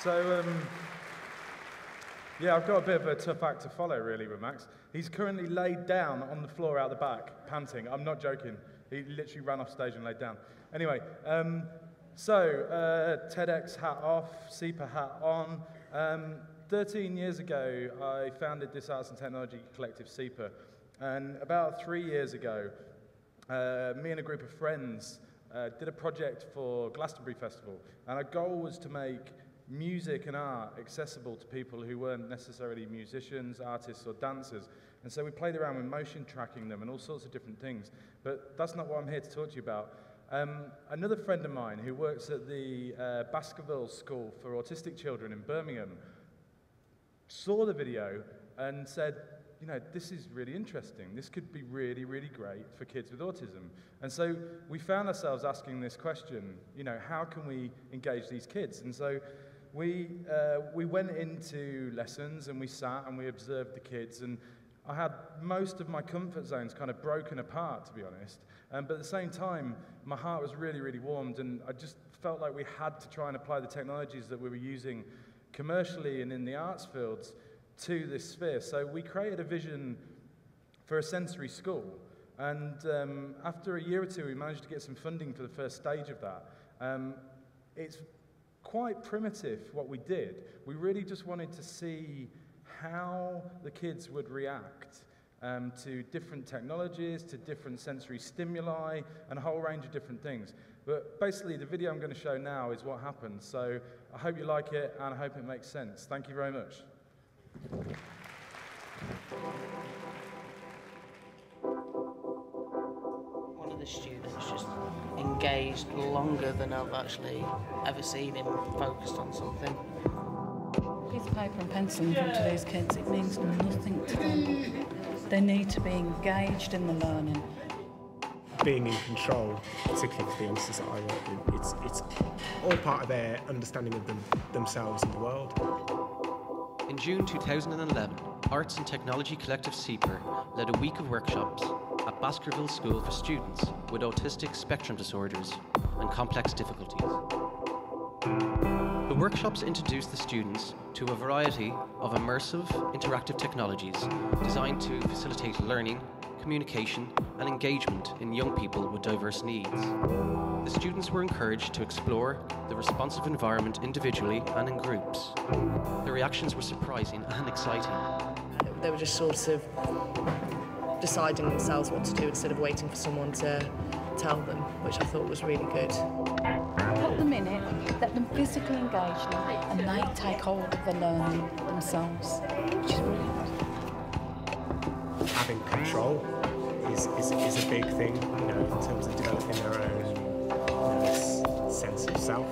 So, yeah, I've got a bit of a tough act to follow, really, with Max. He's currently laid down on the floor out the back, panting. I'm not joking. He literally ran off stage and laid down. Anyway, TEDx hat off, seeper hat on. 13 years ago, I founded this arts and technology collective, seeper. And about 3 years ago, me and a group of friends did a project for Glastonbury Festival. And our goal was to make music and art accessible to people who weren't necessarily musicians, artists, or dancers. And so we played around with motion tracking them and all sorts of different things. But that's not what I'm here to talk to you about. Another friend of mine who works at the Baskerville School for Autistic Children in Birmingham saw the video and said, you know, this is really interesting. This could be really, really great for kids with autism. And so we found ourselves asking this question, you know, how can we engage these kids? And so we went into lessons and we sat and we observed the kids, and I had most of my comfort zones kind of broken apart, to be honest. But at the same time, my heart was really, really warmed, and I just felt like we had to try and apply the technologies that we were using commercially and in the arts fields to this sphere. So we created a vision for a sensory school, and after a year or two we managed to get some funding for the first stage of that. It's quite primitive what we did. We really just wanted to see how the kids would react to different technologies, to different sensory stimuli, and a whole range of different things. But basically the video I'm going to show now is what happened. So I hope you like it, and I hope it makes sense. Thank you very much. One of the students just engaged longer than I've actually ever seen him focused on something. Piece of paper and pencil in front of these kids, it means nothing to them. They need to be engaged in the learning. Being in control, particularly for the youngsters that I work with, it's all part of their understanding of themselves and the world. In June 2011, Arts and Technology Collective seeper led a week of workshops at Baskerville School for students with autistic spectrum disorders and complex difficulties. The workshops introduced the students to a variety of immersive, interactive technologies designed to facilitate learning, communication and engagement in young people with diverse needs. The students were encouraged to explore the responsive environment individually and in groups. The reactions were surprising and exciting. They were just sort of deciding themselves what to do instead of waiting for someone to tell them, which I thought was really good. Put them in it, let them physically engage them, and they take hold of the learning themselves, which is really good. Having control is a big thing, you know, in terms of developing their own sense of self.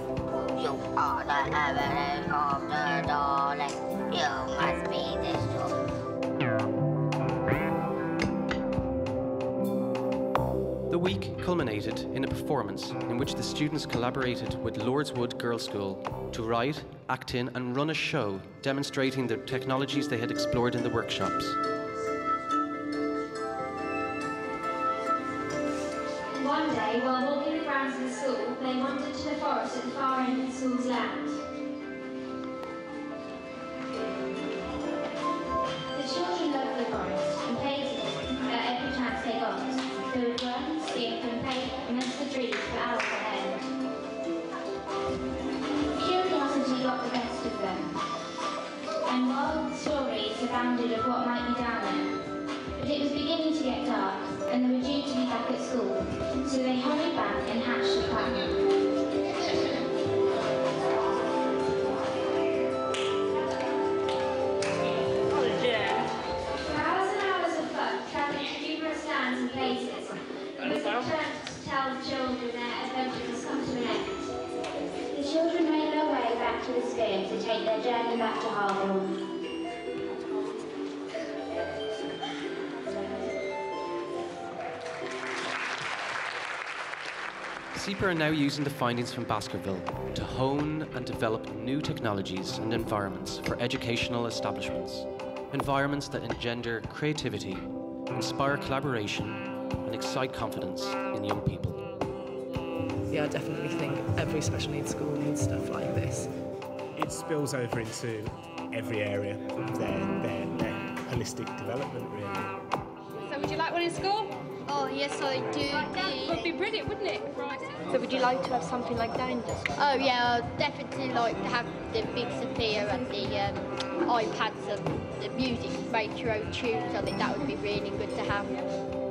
You are the evidence of the dawning. You must be destroyed. The week culminated in a performance in which the students collaborated with Lordswood Girls' School to write, act in and run a show demonstrating the technologies they had explored in the workshops. One day, while walking the grounds of the school, they wandered to the forest at the far end of the school's land. The children loved the forest and played in it at every chance they got. They would run, skip and play amongst the trees for hours on end. Curiosity got the best of them, and wild stories abounded of what might be down there. But it was beginning to get dark, and they were due to be back at school, so they hurried back and hatched a plan. For hours and hours of fun, travelling to numerous lands and places, it was their turn to tell the children their adventure has come to an end. The children made their way back to the sphere to take their journey back to Harville. seeper are now using the findings from Baskerville to hone and develop new technologies and environments for educational establishments. Environments that engender creativity, inspire collaboration, and excite confidence in young people. Yeah, I definitely think every special needs school needs stuff like this. it spills over into every area of their holistic development, really. So would you like one in school? Oh, yes, I do. It would be brilliant, wouldn't it? Right. So would you like to have something like that in the school? Oh, yeah, I'd definitely like to have the big Sophia and the iPads and the music, make your own tunes. I think that would be really good to have.